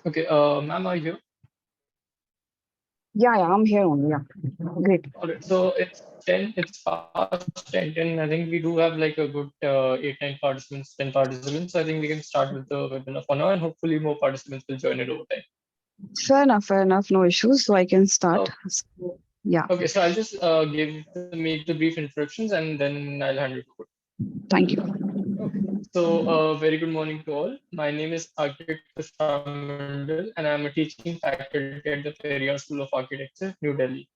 Okay, ma'am, are you here? Yeah, I'm here only. Yeah, great. All right, so it's past 10:10. I think we do have like a good 8, 9 participants, 10 participants. So I think we can start with the webinar for now, and hopefully more participants will join it over time. Fair enough. No issues. So I can start. Uh, So, yeah, okay, so I'll just make the brief introductions and then I'll hand it over. thank you. Okay. So, very good morning to all. My name is architect Tushar Mandal, and I'm a teaching faculty at the Periyar School of Architecture, New Delhi.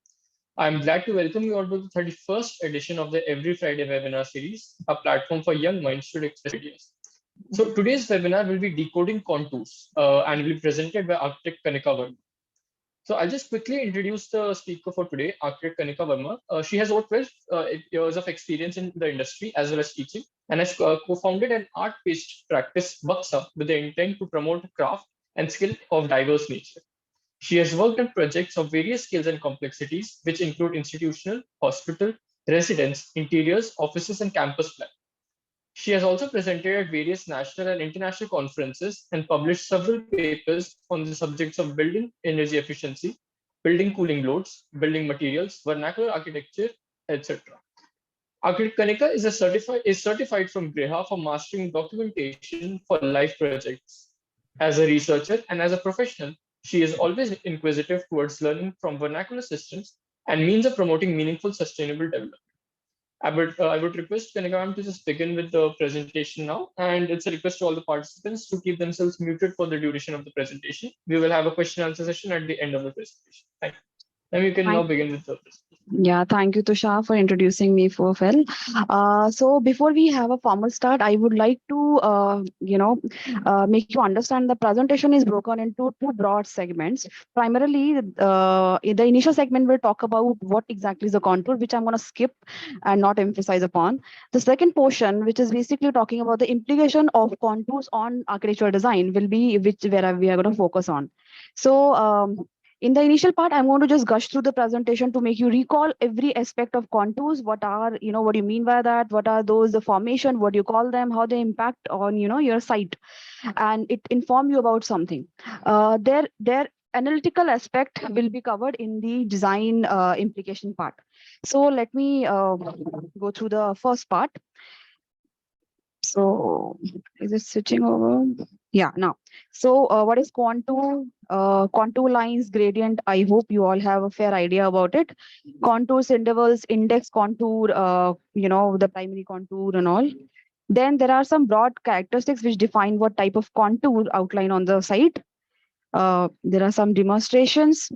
I'm glad to welcome you all to the 31st edition of the Every Friday webinar series, a platform for young minds to express their ideas. So, today's webinar will be Decoding Contours and will be presented by architect Kanika Verma. So I'll just quickly introduce the speaker for today, architect Kanika Verma. She has over 12 years of experience in the industry as well as teaching, and has co-founded an art-based practice, Baksa, with the intent to promote craft and skill of diverse nature. She has worked on projects of various scales and complexities, which include institutional, hospital, residence, interiors, offices, and campus plan. She has also presented at various national and international conferences and published several papers on the subjects of building energy efficiency, building cooling loads, building materials, vernacular architecture, etc. Architect Kanika is certified from GREHA for mastering documentation for life projects. As a researcher and as a professional, she is always inquisitive towards learning from vernacular systems and means of promoting meaningful sustainable development. I would request Kanika to just begin with the presentation now, and it's a request to all the participants to keep themselves muted for the duration of the presentation. We will have a question and answer session at the end of the presentation. Thank you. Then we can now Thank begin with the presentation. Yeah, thank you, Tushar, for introducing me for Phil. So before we have a formal start, I would like to, make you understand the presentation is broken into two broad segments. Primarily, in the initial segment will talk about what exactly is the contour, which I'm going to skip and not emphasize upon. The second portion, which is basically talking about the implication of contours on architectural design, will be which where we are going to focus on. So. In the initial part, I'm going to just gush through the presentation to make you recall every aspect of contours. What are, what do you mean by that? What are those, the formation, what do you call them, how they impact on, your site, and it inform you about something. Their analytical aspect will be covered in the design implication part. So let me go through the first part. So is it switching over? Yeah, now. So what is contour? Contour lines, gradient. I hope you all have a fair idea about it. Contours, intervals, index contour, the primary contour and all. Then there are some broad characteristics which define what type of contour outline on the site. There are some demonstrations.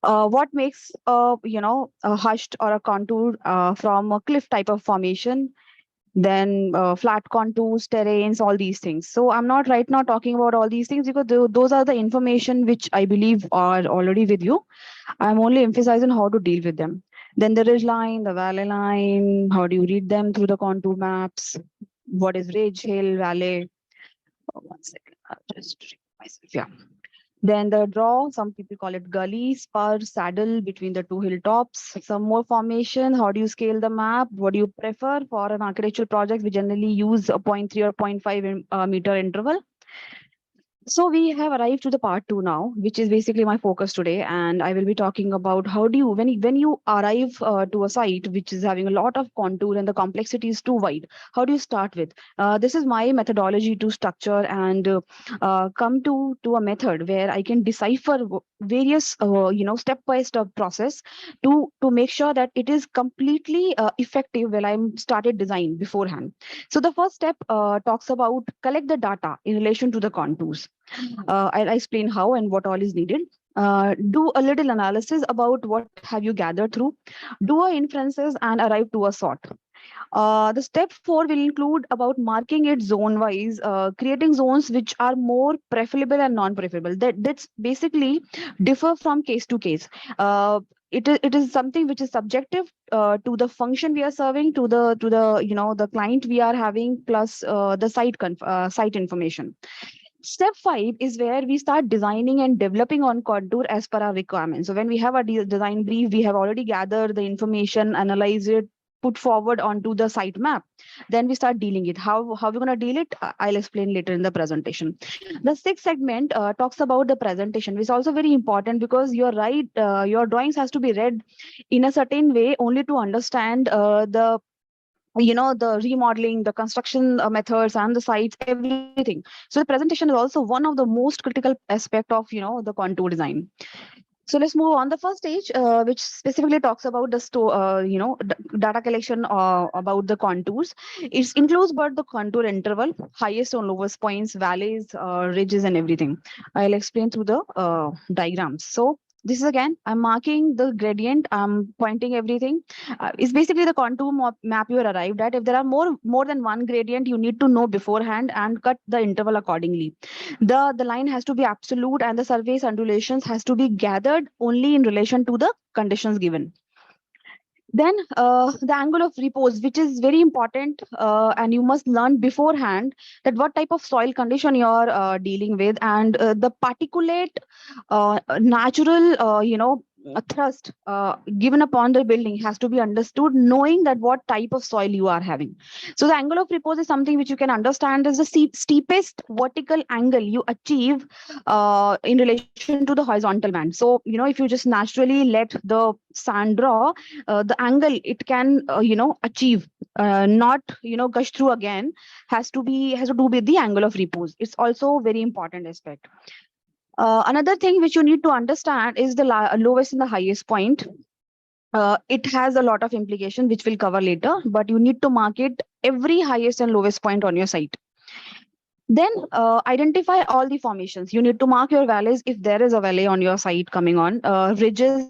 What makes a hushed or a contour from a cliff type of formation, then flat contours, terrains, all these things. So I'm not right now talking about all these things because those are the information which I believe are already with you. I'm only emphasizing how to deal with them. Then the ridge line, the valley line, how do you read them through the contour maps? What is ridge, hill, valley? Oh, one second, I'll just read myself. Yeah. Then the draw, some people call it gully, spur, saddle between the two hilltops. Some more formation. How do you scale the map? What do you prefer for an architectural project? We generally use a zero point 0.3 or zero point 0.5 meter interval. So we have arrived to the part two now, which is basically my focus today, and I will be talking about how do you when you arrive to a site which is having a lot of contour and the complexity is too wide. How do you start with? This is my methodology to structure and come to a method where I can decipher various step by step process to make sure that it is completely effective when I'm started design beforehand. So the first step talks about collect the data in relation to the contours. I'll explain how and what all is needed. Do a little analysis about what have you gathered through. Do a inferences and arrive to a sort. The step 4 will include about marking it zone wise, creating zones which are more preferable and non-preferable. That's basically differ from case to case. It is something which is subjective to the function we are serving, to the client we are having, plus the site information. Step 5 is where we start designing and developing on contour as per our requirements. So when we have a design brief, we have already gathered the information, analyzed it, put forward onto the site map. Then we start dealing it. How we're going to deal it, I'll explain later in the presentation. The sixth segment talks about the presentation, which is also very important, because you're right, your drawings has to be read in a certain way only to understand the the remodeling, the construction methods and the sites, everything. So the presentation is also one of the most critical aspect of the contour design. So let's move on. The first stage, which specifically talks about the data collection about the contours. It includes but the contour interval, highest and lowest points, valleys, ridges, and everything. I'll explain through the diagrams. So this is again, I'm marking the gradient, I'm pointing everything. It's basically the contour map you are arrived at. If there are more than one gradient, you need to know beforehand and cut the interval accordingly. The line has to be absolute, and the surface undulations has to be gathered only in relation to the conditions given. Then the angle of repose, which is very important, and you must learn beforehand that what type of soil condition you're dealing with, and the particulate natural thrust given upon the building has to be understood, knowing that what type of soil you are having. So the angle of repose is something which you can understand is the steepest vertical angle you achieve in relation to the horizontal band. So if you just naturally let the sand draw, the angle it can achieve, not gush through again, has to do with the angle of repose. It's also very important aspect. Another thing which you need to understand is the lowest and the highest point. It has a lot of implication which we'll cover later, but you need to mark it every highest and lowest point on your site. Then identify all the formations. You need to mark your valleys if there is a valley on your site coming on, ridges,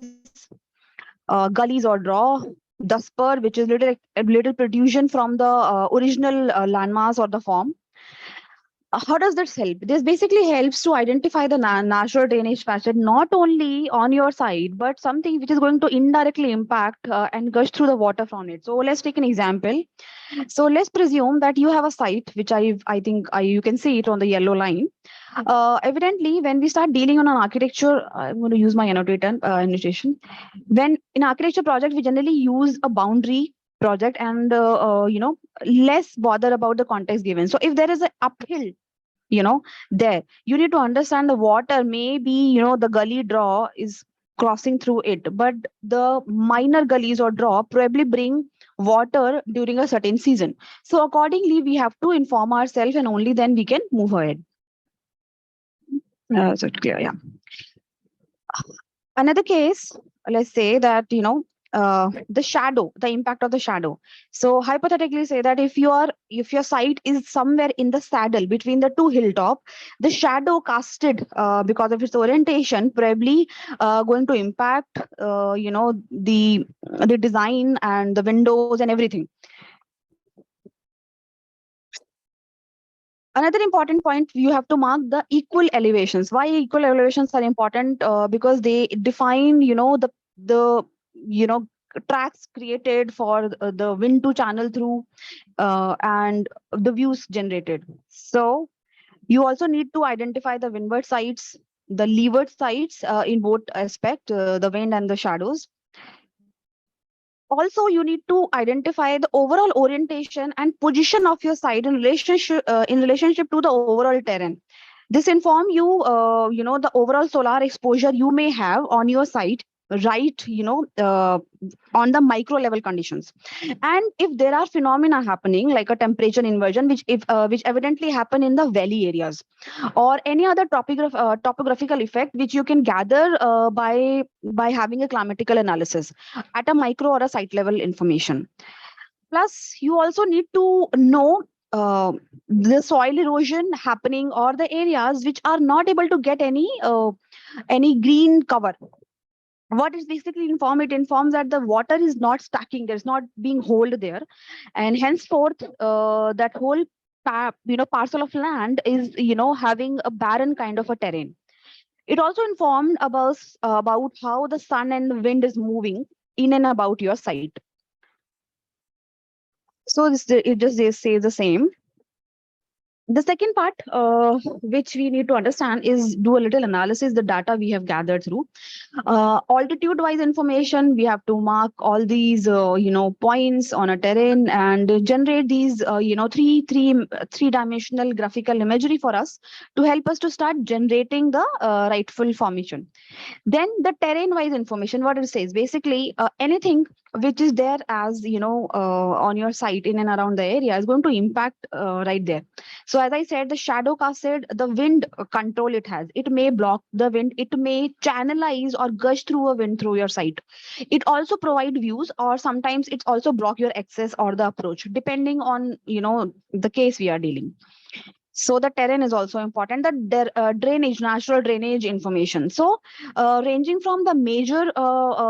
gullies or draw, the spur, which is little protrusion from the original landmass or the form. How does this help? This basically helps to identify the natural drainage pattern, not only on your side, but something which is going to indirectly impact and gush through the water from it. So let's take an example. So let's presume that you have a site, which I think you can see it on the yellow line. Evidently, when we start dealing on an architecture, I'm going to use my annotation. When in architecture project, we generally use a boundary project and less bother about the context given. So if there is an uphill, there you need to understand the water, maybe the gully draw is crossing through it, but the minor gullies or draw probably bring water during a certain season. So accordingly we have to inform ourselves, and only then we can move ahead. So it's clear, yeah. Another case, let's say that the shadow, the impact of the shadow. So hypothetically say that if your site is somewhere in the saddle between the two hilltop, the shadow casted because of its orientation probably going to impact the design and the windows and everything. Another important point, you have to mark the equal elevations. Why equal elevations are important? Because they define the tracks created for the wind to channel through, and the views generated. So you also need to identify the windward sides, the leeward sides, in both aspect, the wind and the shadows. Also you need to identify the overall orientation and position of your site in relationship to the overall terrain. This inform you the overall solar exposure you may have on your site, right, on the micro level conditions. And if there are phenomena happening like a temperature inversion, which evidently happen in the valley areas, or any other topographical effect which you can gather by having a climatical analysis at a micro or a site level information. Plus you also need to know the soil erosion happening, or the areas which are not able to get any green cover. What is basically inform, it informs that the water is not stacking, there's not being hold there, and henceforth that whole parcel of land is having a barren kind of a terrain. It also informed about how the sun and the wind is moving in and about your site. So it just says the same. The second part, which we need to understand, is do a little analysis the data we have gathered through altitude wise information. We have to mark all these points on a terrain and generate these three dimensional graphical imagery for us to help us to start generating the rightful formation. Then the terrain wise information, what it says basically, anything which is there as on your site in and around the area is going to impact right there. So as I said, the shadow casted, the wind control it has, it may block the wind, it may channelize or gush through a wind through your site. It also provide views, or sometimes it's also block your access or the approach, depending on the case we are dealing. So the terrain is also important. The drainage, natural drainage information. So ranging from the major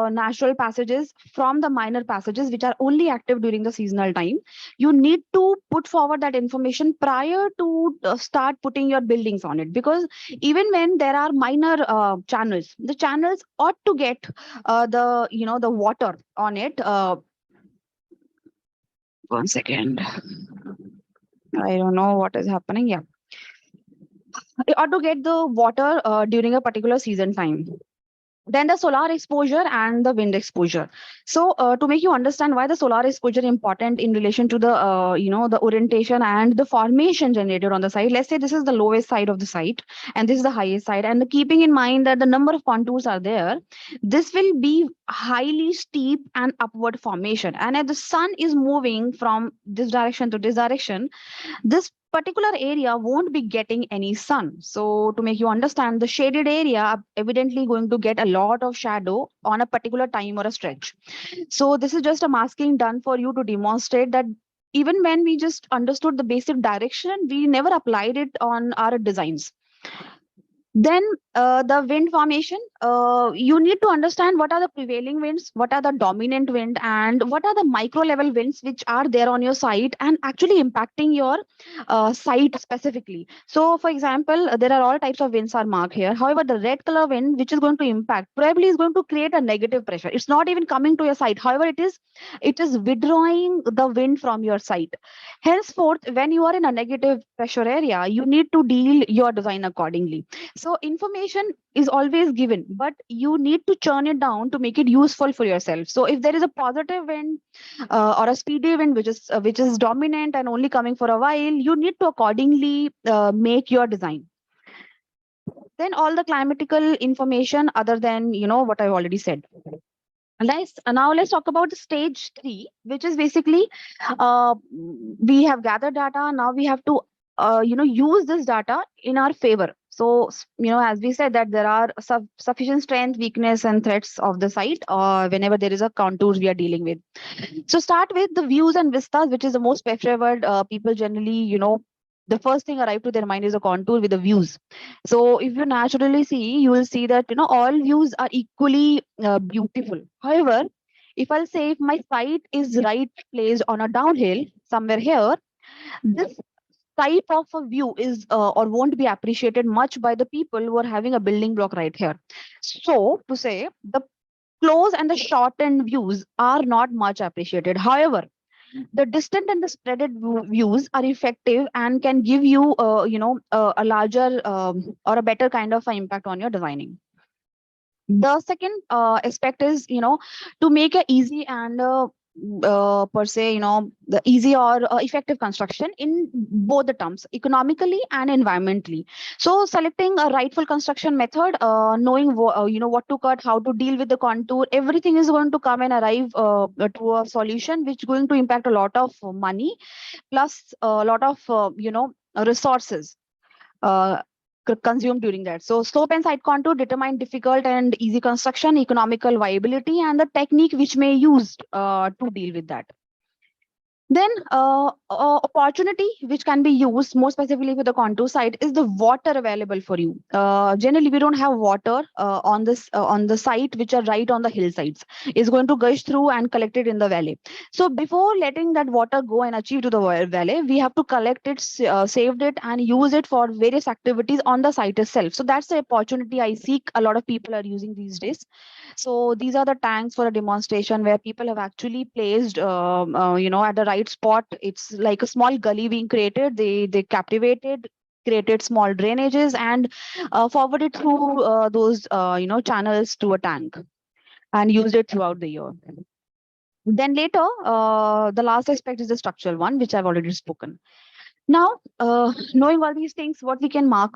natural passages from the minor passages which are only active during the seasonal time, you need to put forward that information prior to start putting your buildings on it, because even when there are minor channels, the channels ought to get the water on it. One second, I don't know what is happening. Yeah, or to get the water during a particular season time. Then the solar exposure and the wind exposure. So to make you understand why the solar exposure important in relation to the the orientation and the formation generated on the site, let's say this is the lowest side of the site and this is the highest side, and keeping in mind that the number of contours are there, this will be highly steep and upward formation, and if the sun is moving from this direction to this direction, this particular area won't be getting any sun. So to make you understand, the shaded area are evidently going to get a lot of shadow on a particular time or a stretch. So this is just a masking done for you to demonstrate that even when we just understood the basic direction, we never applied it on our designs. Then the wind formation, you need to understand what are the prevailing winds, what are the dominant wind, and what are the micro level winds which are there on your site and actually impacting your site specifically. So for example, there are all types of winds are marked here. However, the red color wind which is going to impact probably is going to create a negative pressure. It's not even coming to your site. However, it is withdrawing the wind from your site. Henceforth, when you are in a negative pressure area, you need to deal your design accordingly. So information is always given, but you need to churn it down to make it useful for yourself. So if there is a positive wind or a speedy wind which is dominant and only coming for a while, you need to accordingly make your design. Then all the climatical information other than what I've already said. Let's talk about the stage 3, which is basically we have gathered data. Now we have to use this data in our favor. So as we said that there are sufficient strength, weakness, and threats of the site whenever there is a contours we are dealing with. So start with the views and vistas, which is the most preferred. People generally, the first thing arrive to their mind is a contour with the views. So if you naturally see, you will see that all views are equally beautiful. However, if I'll say if my site is right placed on a downhill somewhere here, this type of a view is or won't be appreciated much by the people who are having a building block right here. So to say, the close and the shortened views are not much appreciated. However, the distant and the spreaded views are effective and can give you a larger or a better kind of impact on your designing. The second aspect is to make a easy and per se the easy or effective construction in both the terms, economically and environmentally. So selecting a rightful construction method, knowing what to cut, how to deal with the contour, everything is going to come and arrive to a solution which is going to impact a lot of money plus a lot of resources uh, consumed during that. So slope and side contour determine difficult and easy construction, economical viability, and the technique which may used to deal with that. Then opportunity which can be used more specifically with the contour site is the water available for you. Generally, we don't have water on the site which are right on the hillsides. It's going to gush through and collect it in the valley. So before letting that water go and achieve to the valley, we have to collect it, saved it, and use it for various activities on the site itself. So that's the opportunity I seek. A lot of people are using these days. So these are the tanks for a demonstration where people have actually placed, at the white spot. It's like a small gully being created. They captivated, created small drainages, and forwarded through those channels to a tank and used it throughout the year. Then later, the last aspect is the structural one, which I've already spoken. Now, knowing all these things, what we can mark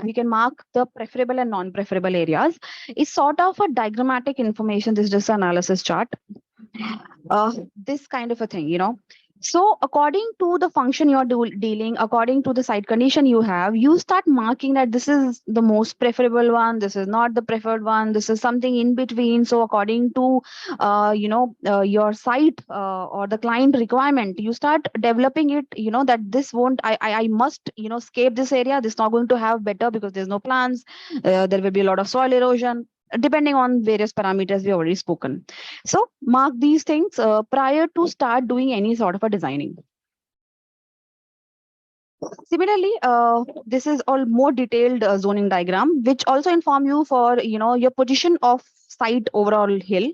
the preferable and non-preferable areas. Is sort of a diagrammatic information. This is just an analysis chart, this kind of a thing, so according to the function you're dealing, according to the site condition you have, you start marking that this is the most preferable one, this is not the preferred one, this is something in between. So according to your site or the client requirement, you start developing it, that this won't, I must scape this area, this is not going to have better because there's no plants, there will be a lot of soil erosion, depending on various parameters we already spoken. So mark these things prior to start doing any sort of a designing. Similarly, this is all more detailed zoning diagram, which also inform you for your position of site overall hill,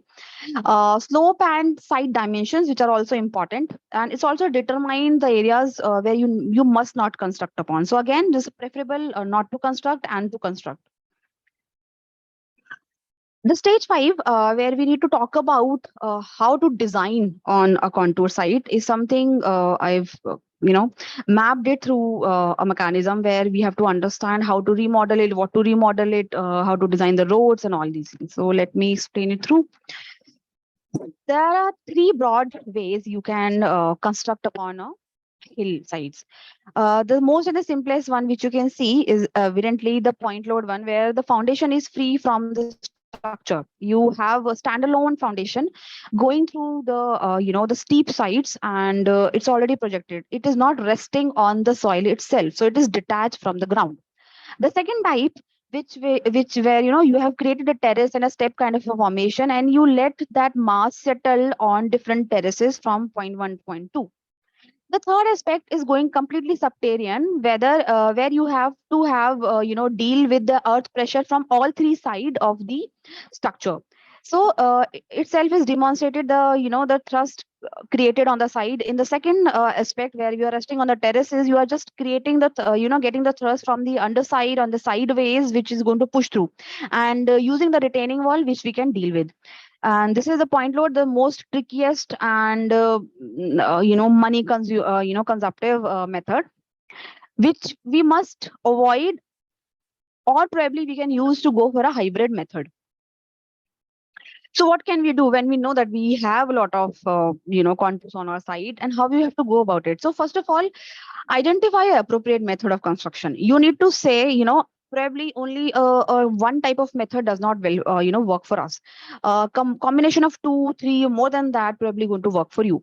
slope and site dimensions, which are also important, and it's also determine the areas where you must not construct upon. So again, this is preferable not to construct and to construct. The stage 5, where we need to talk about how to design on a contour site, is something I've mapped it through a mechanism where we have to understand how to remodel it, what to remodel it, how to design the roads and all these things. So let me explain it through. There are 3 broad ways you can construct upon a hillsides. The most and the simplest one which you can see is evidently the point load one, where the foundation is free from the structure. You have a standalone foundation going through the the steep sides, and it's already projected. It is not resting on the soil itself, so it is detached from the ground. The second type, which where you have created a terrace and a step kind of a formation, and you let that mass settle on different terraces from point 1 to point 2. The third aspect is going completely subterranean, where you have to have deal with the earth pressure from all 3 sides of the structure. So itself is demonstrated the the thrust created on the side. In the second aspect, where you are resting on the terraces, you are just creating the getting the thrust from the underside on the sideways, which is going to push through, and using the retaining wall, which we can deal with. And this is the point load, the most trickiest and money consumptive method, which we must avoid, or probably we can use to go for a hybrid method. So what can we do when we know that we have a lot of contours on our site, and how we have to go about it? So first of all, identify an appropriate method of construction. You need to say, probably only one type of method does not work for us. Combination of 2 3 more than that probably going to work for you.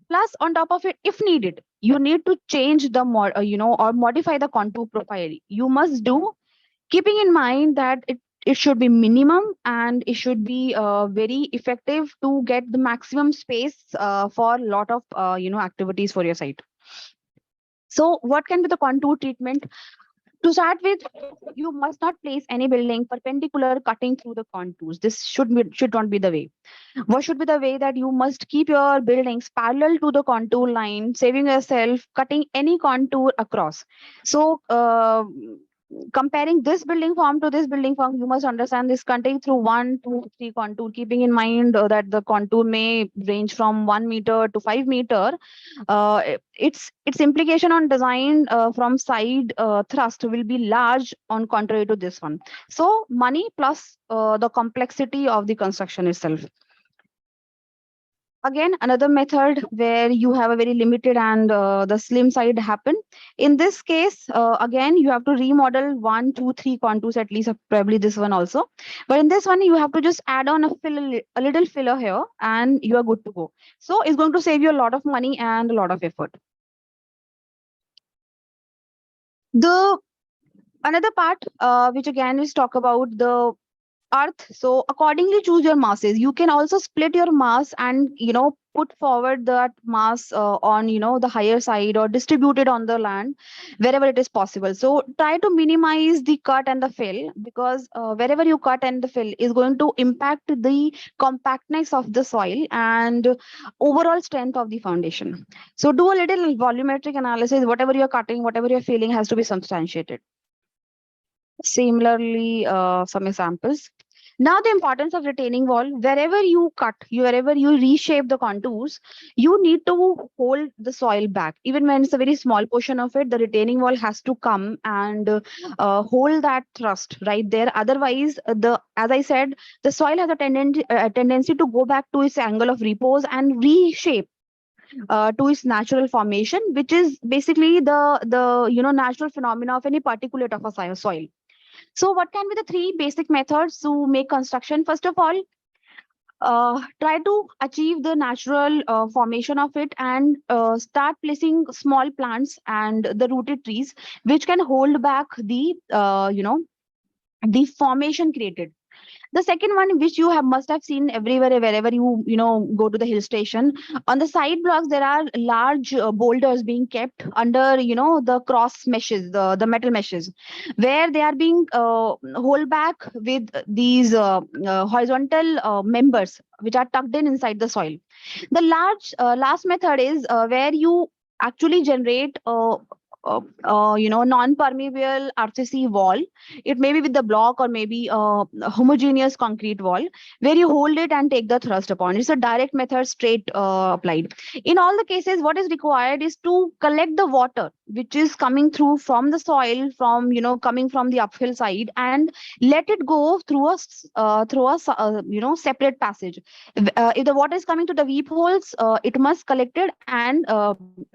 Plus, on top of it, if needed, you need to change the or modify the contour profile. You must do, keeping in mind that it should be minimum, and it should be very effective to get the maximum space for a lot of activities for your site. So what can be the contour treatment? To start with, you must not place any building perpendicular cutting through the contours. This should not be the way. What should be the way? That you must keep your buildings parallel to the contour line, saving yourself cutting any contour across. So comparing this building form to this building form, you must understand this cutting through 1 2 3 contour, keeping in mind that the contour may range from 1 meter to 5 meter. Its implication on design from side thrust will be large on contrary to this one. So money plus the complexity of the construction itself. Again, another method where you have a very limited and the slim side happen. In this case, again, you have to remodel 1 2 3 contours at least, probably this one also. But in this one, you have to just add on a little filler here, and you are good to go. So it's going to save you a lot of money and a lot of effort. The another part, which again is talk about the earth, so accordingly choose your masses. You can also split your mass and put forward that mass on the higher side, or distribute it on the land wherever it is possible. So try to minimize the cut and the fill, because wherever you cut and the fill is going to impact the compactness of the soil and overall strength of the foundation. So do a little volumetric analysis. Whatever you're cutting, whatever you're feeling has to be substantiated. Similarly, some examples. Now, the importance of retaining wall. Wherever you cut, wherever you reshape the contours, you need to hold the soil back. Even when it's a very small portion of it, the retaining wall has to come and hold that thrust right there. Otherwise, as I said, the soil has a tendency to go back to its angle of repose and reshape to its natural formation, which is basically the natural phenomena of any particulate of a soil. So, what can be the three basic methods to make construction? First of all, try to achieve the natural formation of it, and start placing small plants and the rooted trees, which can hold back the formation created. The second one, which you have must have seen everywhere, wherever you go to the hill station, on the side blocks there are large boulders being kept under the cross meshes, the metal meshes, where they are being hold back with these horizontal members which are tucked in inside the soil. The last method is where you actually generate non-permeable RCC wall. It may be with the block, or maybe a homogeneous concrete wall, where you hold it and take the thrust upon. It's a direct method, straight applied. In all the cases, what is required is to collect the water which is coming through from the soil, from coming from the uphill side, and let it go through separate passage. If the water is coming to the weep holes, it must collected and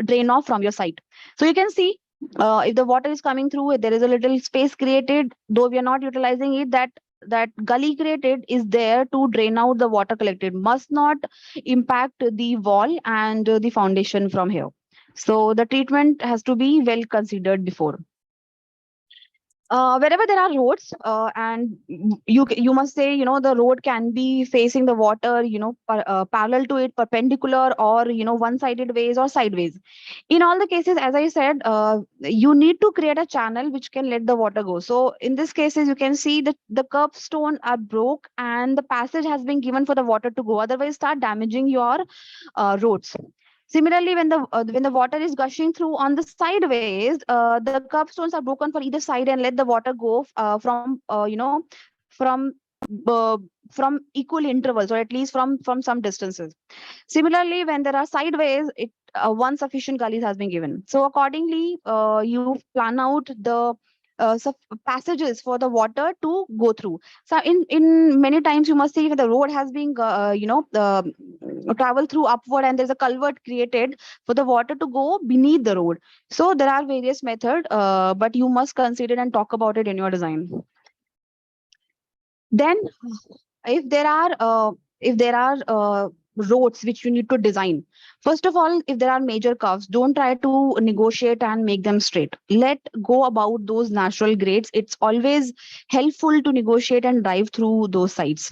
drain off from your site. So you can see, if the water is coming through, there is a little space created, though we are not utilizing it, that gully created is there to drain out the water collected, must not impact the wall and the foundation from here. So the treatment has to be well considered before. Wherever there are roads, and you must say, the road can be facing the water, parallel to it, perpendicular, or one sided ways or sideways. In all the cases, as I said, you need to create a channel which can let the water go. So in this cases, you can see that the curb stone are broke and the passage has been given for the water to go, otherwise start damaging your roads. Similarly, when the water is gushing through on the sideways, the curbstones are broken for either side and let the water go from uh, from equal intervals, or at least from some distances. Similarly, when there are sideways, one sufficient gullies has been given. So accordingly, you plan out the passages for the water to go through. So in many times you must see, if the road has been travel through upward, and there's a culvert created for the water to go beneath the road. So there are various methods, but you must consider and talk about it in your design. Then, if there are roads which you need to design, first of all, if there are major curves, don't try to negotiate and make them straight. Let go about those natural grades. It's always helpful to negotiate and drive through those sites.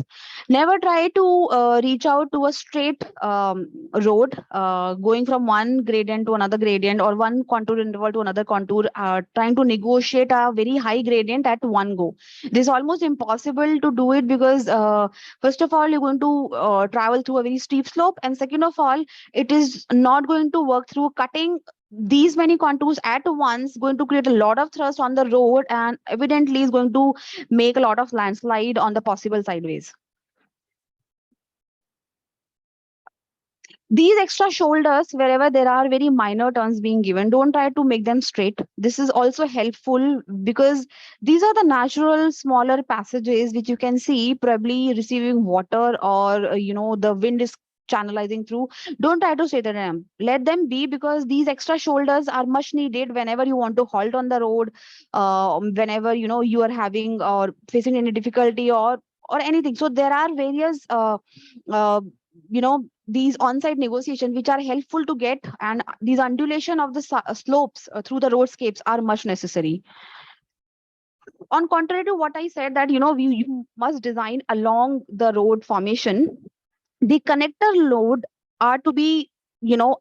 Never try to reach out to a straight road, going from one gradient to another gradient, or one contour interval to another contour, trying to negotiate a very high gradient at one go. This is almost impossible to do it, because first of all, you're going to travel through a very steep slope, and second of all, it is not going to work through cutting these many contours at once, going to create a lot of thrust on the road, and evidently is going to make a lot of landslide on the possible sideways. These extra shoulders, wherever there are very minor turns being given, don't try to make them straight. This is also helpful, because these are the natural smaller passages which you can see probably receiving water, or the wind is channelizing through. Don't try to straighten them, let them be, because these extra shoulders are much needed whenever you want to halt on the road, whenever you are having or facing any difficulty, or anything. So there are various uh, these on-site negotiations which are helpful to get, and these undulation of the slopes through the roadscapes are much necessary. on contrary to what I said, that you must design along the road formation, the connector load are to be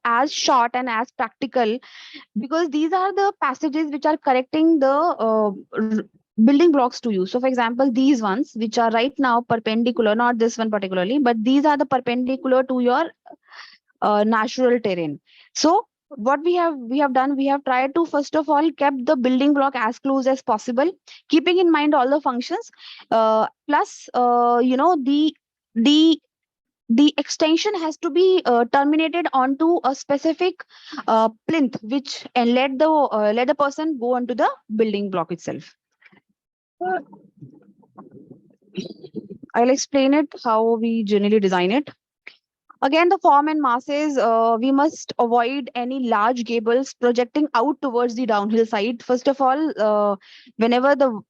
as short and as practical, because these are the passages which are connecting the building blocks to you. So for example, these ones which are right now perpendicular, not this one particularly, but these are the perpendicular to your natural terrain. So what we have done, we have tried to first of all kept the building block as close as possible, keeping in mind all the functions, plus the the extension has to be terminated onto a specific plinth, which and let the person go onto the building block itself. I'll explain it how we generally design it. Again, the form and masses, we must avoid any large gables projecting out towards the downhill side. First of all, whenever the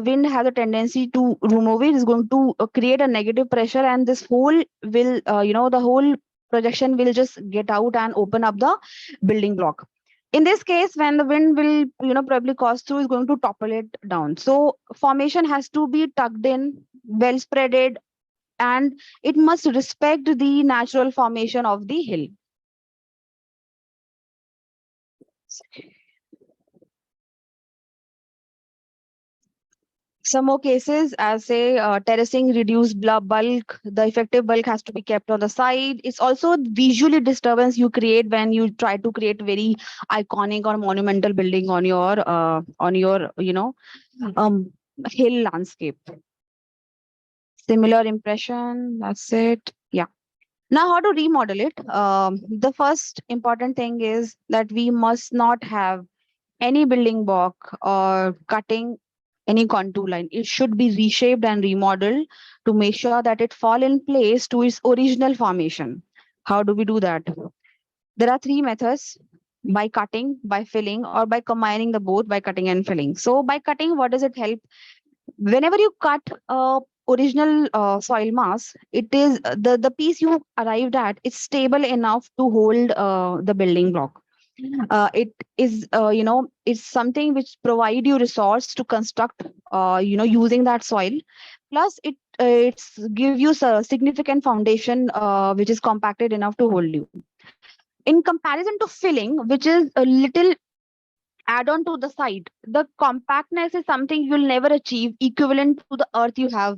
wind has a tendency to remove it, is going to create a negative pressure, and this whole will the whole projection will just get out and open up the building block. In this case, when the wind will probably cause through, is going to topple it down. So formation has to be tucked in, well spreaded, and it must respect the natural formation of the hill. Some more cases, as say terracing, reduced bulk, the effective bulk has to be kept on the side. It's also visually disturbance you create when you try to create very iconic or monumental building on your um, hill landscape. Similar impression. That's it. Yeah. Now, how to remodel it? The first important thing is that we must not have any building block or cutting any contour line. It should be reshaped and remodeled to make sure that it fall in place to its original formation. How do we do that? There are three methods: by cutting, by filling, or by combining the both, by cutting and filling. So by cutting, what does it help? Whenever you cut original soil mass, it is the piece you arrived at is stable enough to hold the building block. It is it's something which provide you resource to construct using that soil. Plus it's give you a significant foundation which is compacted enough to hold you, in comparison to filling, which is a little add on to the site. The compactness is something you'll never achieve equivalent to the earth you have.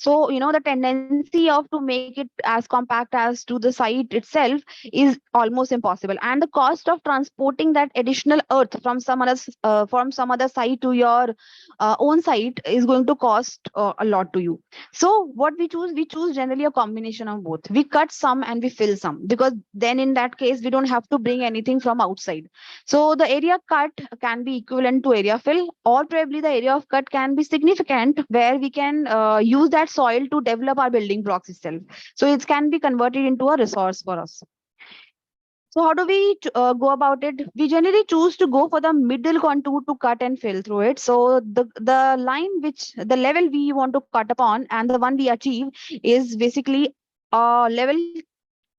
So the tendency of to make it as compact as to the site itself is almost impossible, and the cost of transporting that additional earth from some other site to your own site is going to cost a lot to you. So what we choose generally a combination of both. We cut some and we fill some, because then in that case we don't have to bring anything from outside. So the area cut can be equivalent to area fill, or probably the area of cut can be significant, where we can use that soil to develop our building blocks itself. So it can be converted into a resource for us. So how do we go about it? We generally choose to go for the middle contour to cut and fill through it. So the line which the level we want to cut upon and the one we achieve is basically a level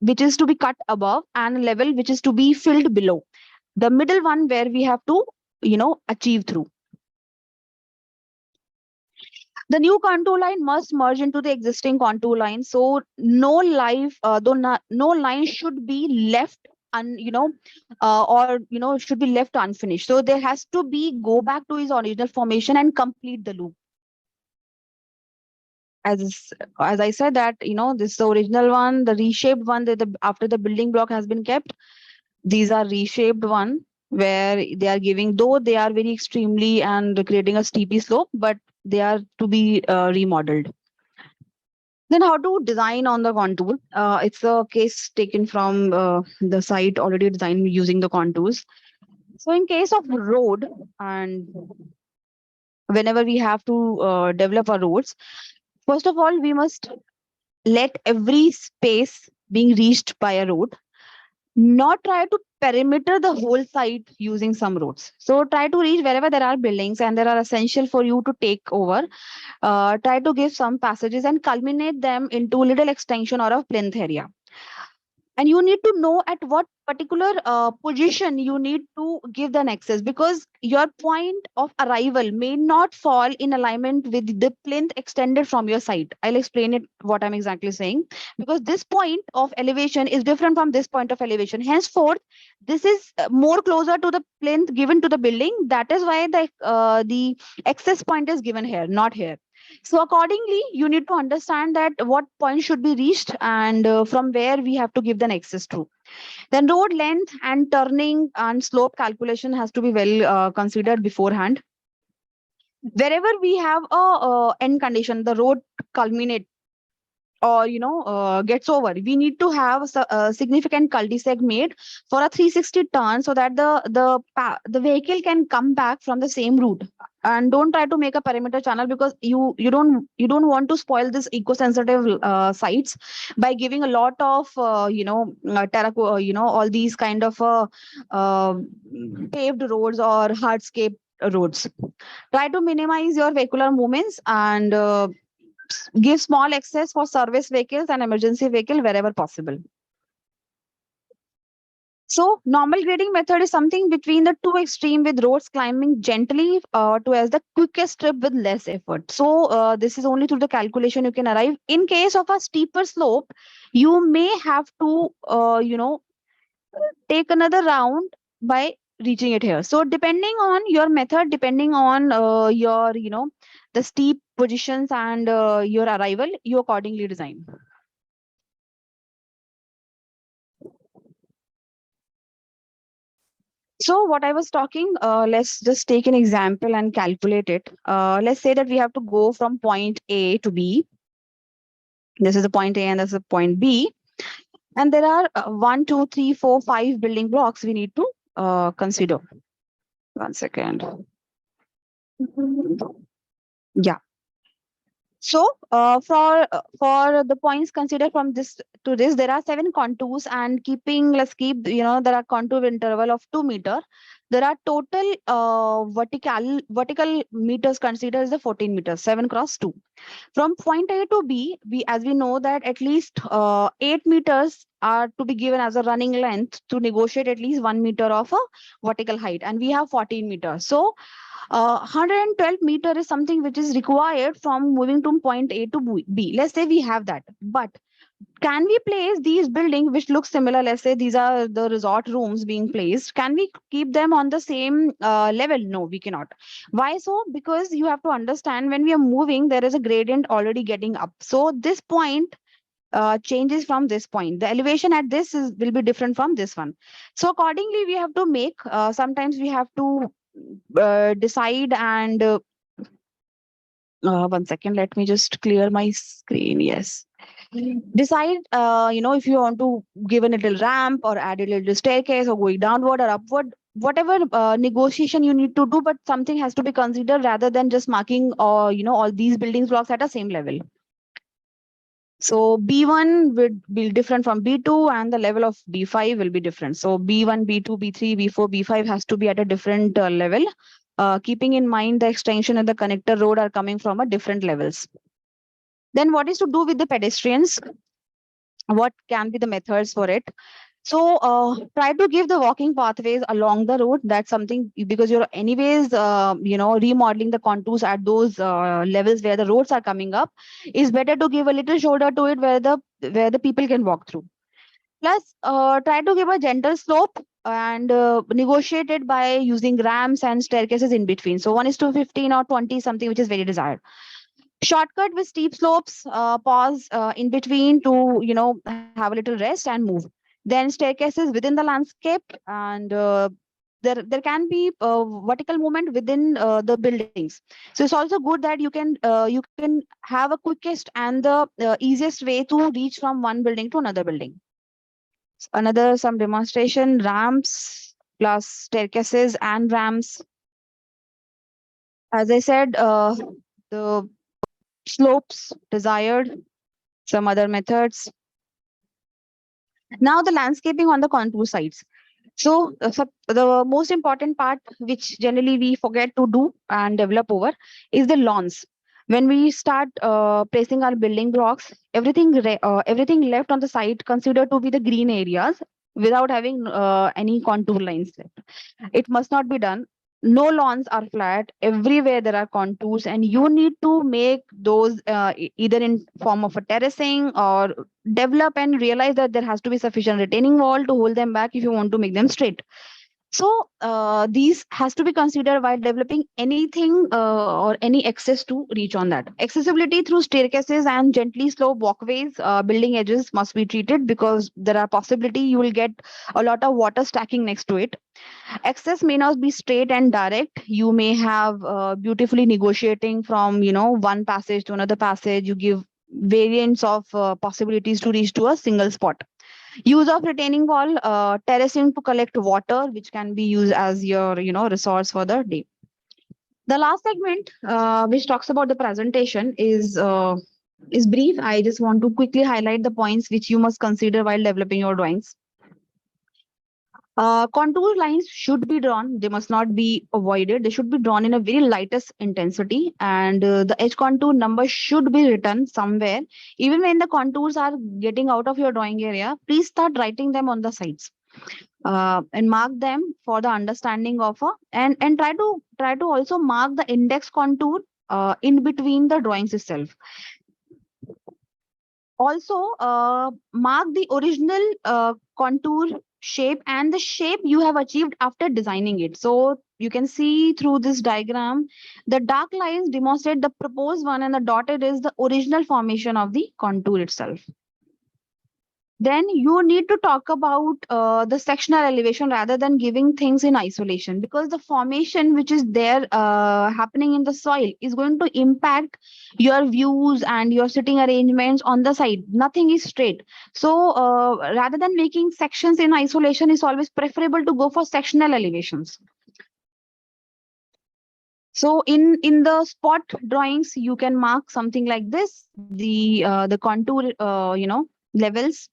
which is to be cut above and a level which is to be filled below. The middle one where we have to achieve through. The new contour line must merge into the existing contour line, so no line should be left or should be left unfinished. So there has to be go back to his original formation and complete the loop. As I said that this is the original one, the reshaped one, that after the building block has been kept. These are reshaped one, where they are giving, though they are very extremely and creating a steepy slope, but they are to be remodeled. Then how to design on the contour? It's a case taken from the site already designed using the contours. So in case of road, and whenever we have to develop our roads, first of all, we must let every space being reached by a road not try to perimeter the whole site using some roads. So try to reach wherever there are buildings and there are essential for you to take over. Try to give some passages and culminate them into little extension or a plinth area. and you need to know at what particular position you need to give the access, because your point of arrival may not fall in alignment with the plinth extended from your site. I'll explain it what I'm exactly saying, because this point of elevation is different from this point of elevation. Henceforth, this is more closer to the plinth given to the building. That is why the access point is given here, not here. So accordingly, you need to understand that what point should be reached, and from where we have to give the access to. Then road length and turning and slope calculation has to be well considered beforehand. Wherever we have a end condition, the road culminate or gets over, we need to have a significant cul-de-sac made for a 360 turn, so that the vehicle can come back from the same route. And don't try to make a perimeter channel, because you don't want to spoil this eco-sensitive sites by giving a lot of all these kind of uh, paved roads or hardscape roads. Try to minimize your vehicular movements, and give small access for service vehicles and emergency vehicle wherever possible. So normal grading method is something between the two extreme, with roads climbing gently to as the quickest trip with less effort. So this is only through the calculation you can arrive. In case of a steeper slope, you may have to take another round by reaching it here. So depending on your method, depending on your the steep positions and your arrival, you accordingly design. So what I was talking, let's just take an example and calculate it. Let's say that we have to go from point A to B. This is the point A and this is the point B. And there are 1, 2, 3, 4, 5 building blocks we need to consider. One second. Yeah. So for the points considered from this to this, there are 7 contours, and let's keep there are contour interval of 2 meter. There are total vertical meters considered as the 14 meters, 7 cross 2. From point A to B, as we know that at least 8 meters are to be given as a running length to negotiate at least 1 meter of a vertical height, and we have 14 meters. So 112 meter is something which is required from moving from point A to B. Let's say we have that, but can we place these buildings which look similar? Let's say these are the resort rooms being placed. Can we keep them on the same level? No, we cannot. Why so? Because you have to understand, when we are moving, there is a gradient already getting up. So this point changes from this point. The elevation at this will be different from this one. So accordingly, we have to make. Sometimes we have to decide and. One second, let me just clear my screen. Yes. Decide, if you want to give a little ramp or add a little staircase or going downward or upward, whatever negotiation you need to do, but something has to be considered rather than just marking or all these buildings blocks at the same level. So B1 would be different from B2, and the level of B5 will be different. So B1, B2, B3, B4, B5 has to be at a different level, keeping in mind the extension and the connector road are coming from a different levels. Then what is to do with the pedestrians? What can be the methods for it? So try to give the walking pathways along the road. That's something, because you're anyways remodeling the contours at those levels where the roads are coming up. Is better to give a little shoulder to it where the people can walk through. Plus try to give a gentle slope and negotiate it by using ramps and staircases in between. So 1 is to 15 or 20, something which is very desired. Shortcut with steep slopes, pause in between to have a little rest and move. Then staircases within the landscape, and there can be vertical movement within the buildings. So it's also good that you can have a quickest and the easiest way to reach from one building to another building. Another some demonstration: ramps plus staircases and ramps. As I said, the slopes desired, some other methods. Now the landscaping on the contour sides. So the most important part, which generally we forget to do and develop over, is the lawns. When we start placing our building blocks, everything left on the site considered to be the green areas without having any contour lines left. It must not be done. No lawns are flat. Everywhere there are contours, and you need to make those either in form of a terracing or develop and realize that there has to be sufficient retaining wall to hold them back if you want to make them straight. So these has to be considered while developing anything or any access to reach on that. Accessibility through staircases and gently slope walkways, building edges must be treated because there are possibility you will get a lot of water stacking next to it. Access may not be straight and direct. You may have beautifully negotiating from one passage to another passage. You give variants of possibilities to reach to a single spot. Use of retaining wall, terracing to collect water, which can be used as your resource for the day. The last segment, which talks about the presentation, is brief. I just want to quickly highlight the points which you must consider while developing your drawings. Contour lines should be drawn. They must not be avoided. They should be drawn in a very lightest intensity, and the edge contour number should be written somewhere. Even when the contours are getting out of your drawing area, please start writing them on the sides and mark them for the understanding of a and try to also mark the index contour in between the drawings itself. Also mark the original contour shape and the shape you have achieved after designing it. So you can see through this diagram, the dark lines demonstrate the proposed one and the dotted is the original formation of the contour itself. Then you need to talk about the sectional elevation rather than giving things in isolation, because the formation which is there happening in the soil is going to impact your views and your sitting arrangements on the side. Nothing is straight. So rather than making sections in isolation, it's always preferable to go for sectional elevations. So in the spot drawings, you can mark something like this: the contour, levels.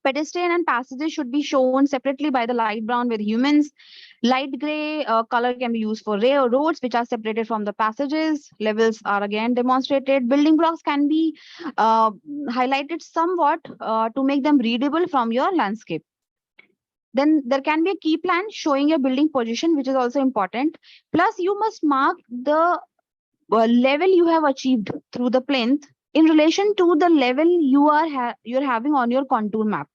Pedestrian and passages should be shown separately by the light brown with humans. Light gray color can be used for roads which are separated from the passages. Levels are again demonstrated. Building blocks can be highlighted somewhat to make them readable from your landscape. Then there can be a key plan showing your building position, which is also important. Plus, you must mark the level you have achieved through the plinth in relation to the level you're having on your contour map.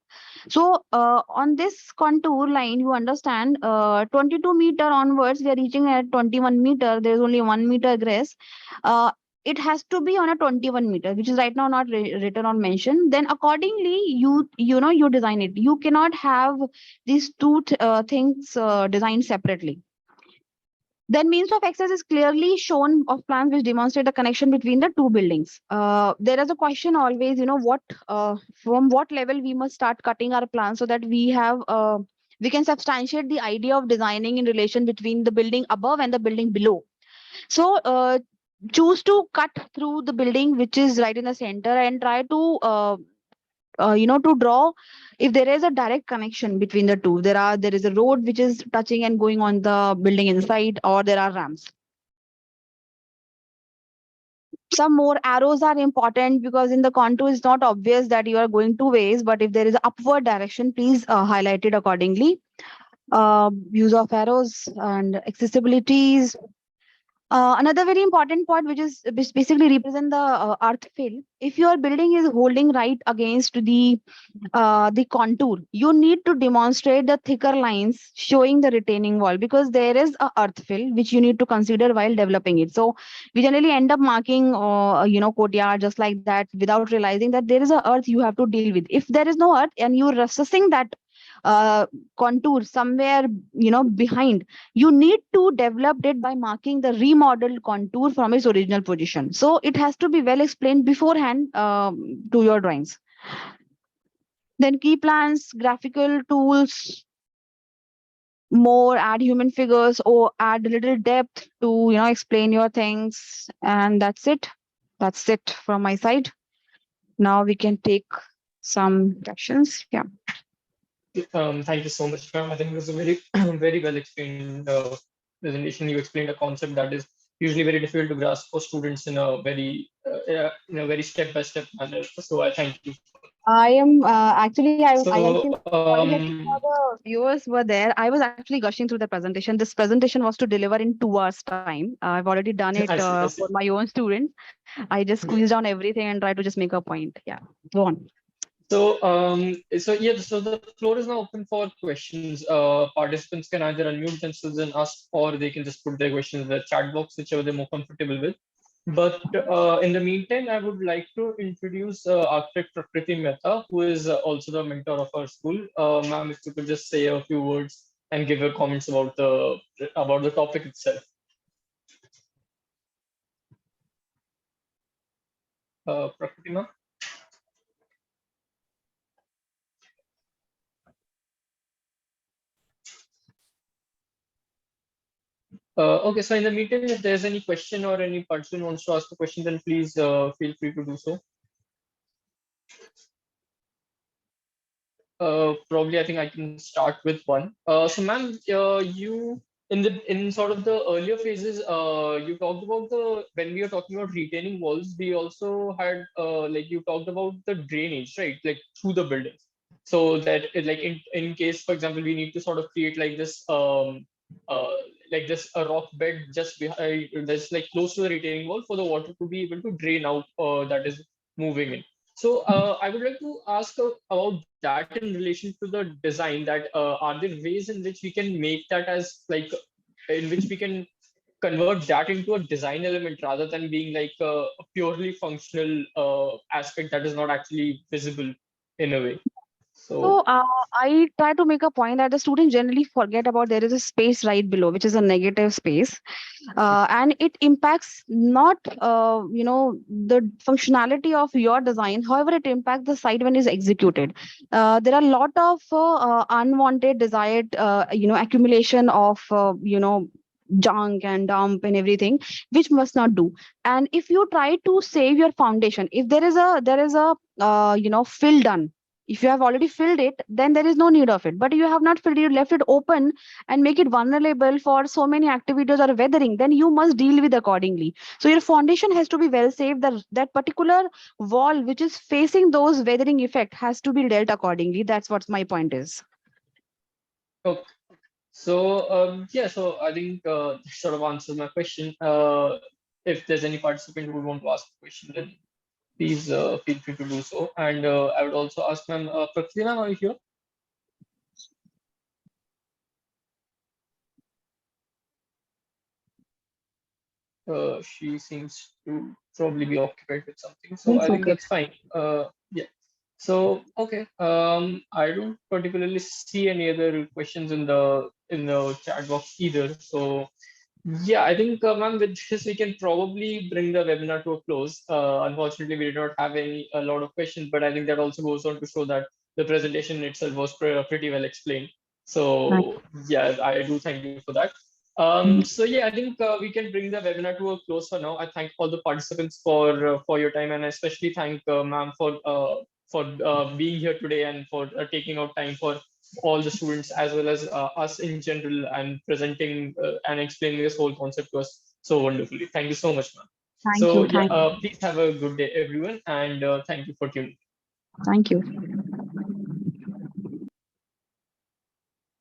So on this contour line, you understand 22-meter onwards, we are reaching at 21-meter. There is only 1 meter grace. Uh, it has to be on a 21-meter, which is right now not written or mentioned. Then accordingly, you design it. You cannot have these two things designed separately. Then means of access is clearly shown of plans which demonstrate the connection between the two buildings. There is a question always, what from what level we must start cutting our plans so that we can substantiate the idea of designing in relation between the building above and the building below. So choose to cut through the building which is right in the center and try to to draw if there is a direct connection between the two. There is a road which is touching and going on the building inside, or there are ramps. Some more arrows are important because in the contour it's not obvious that you are going two ways, but if there is upward direction, please highlight it accordingly. Use of arrows and accessibilities. Another very important point, which basically represent the earth fill. If your building is holding right against the contour, you need to demonstrate the thicker lines showing the retaining wall, because there is a earth fill which you need to consider while developing it. So we generally end up marking courtyard just like that without realizing that there is a earth you have to deal with. If there is no earth and you're assessing that contour somewhere behind, you need to develop it by marking the remodeled contour from its original position. So it has to be well explained beforehand to your drawings. Then key plans, graphical tools, more add human figures or add a little depth to explain your things. And that's it from my side. Now we can take some questions. Yeah. Thank you so much, ma'am. I think it was a very, very well explained presentation. You explained a concept that is usually very difficult to grasp for students in a very step-by-step manner. So I thank you for that. I am actually I So am apologizing for the viewers who were there. I was actually gushing through the presentation. This presentation was to deliver in 2 hours time. I've already done it I see, I for see. my own students. I just Yeah. squeezed down everything and tried to just make a point. Yeah, go on. So the floor is now open for questions. Participants can either unmute themselves and ask, or they can just put their questions in the chat box, whichever they're more comfortable with. But in the meantime, I would like to introduce architect Prakriti Mehta, who is also the mentor of our school. Ma'am, if you could just say a few words and give your comments about the topic itself. Prakriti ma'am. Okay, so in the meantime, if there's any question or any person wants to ask a question, then please feel free to do so. Probably, I think I can start with one. So, ma'am, you in sort of the earlier phases, you talked about the when we were talking about retaining walls, we also had like you talked about the drainage, right? Like through the buildings, so that like in case, for example, we need to sort of create uh like this a rock bed just behind that's like close to the retaining wall for the water to be able to drain out that is moving in. So I would like to ask about that in relation to the design. That are there ways in which we can make that as like in which we can convert that into a design element rather than being like a purely functional aspect that is not actually visible in a way. So So I try to make a point that the students generally forget about there is a space right below, which is a negative space, and it impacts not the functionality of your design. However, it impacts the site when it's executed. There are a lot of unwanted, desired accumulation of junk and dump and everything, which must not do. And if you try to save your foundation, if there is a fill done, if you have already filled it, then there is no need of it. But you have not filled it, you left it open and make it vulnerable for so many activities or weathering, then you must deal with accordingly. So your foundation has to be well safe. That particular wall which is facing those weathering effect has to be dealt accordingly. That's what my point is. okay. Yeah, so I think that sort of answers my question. If there's any participant who would want to ask a question, then please feel free to do so. And I would also ask ma'am, Prakriti ma'am, are you here? She seems to probably be occupied with something, so It's I think okay. that's fine. Yeah. So okay, I don't particularly see any other questions in the chat box either. So yeah, I think, ma'am, with this we can probably bring the webinar to a close. Unfortunately, we did not have a lot of questions, but I think that also goes on to show that the presentation itself was pretty well explained. Right. So yeah, I do thank you for that. So yeah, I think we can bring the webinar to a close for now. I thank all the participants for your time, and I especially thank ma'am for being here today and for taking out time for all the students as well as us in general and presenting and explaining this whole concept to us so wonderfully. Thank you so much, ma'am. Thank So you. yeah, Thank you. please have a good day, everyone, and thank you for tuning. Thank you.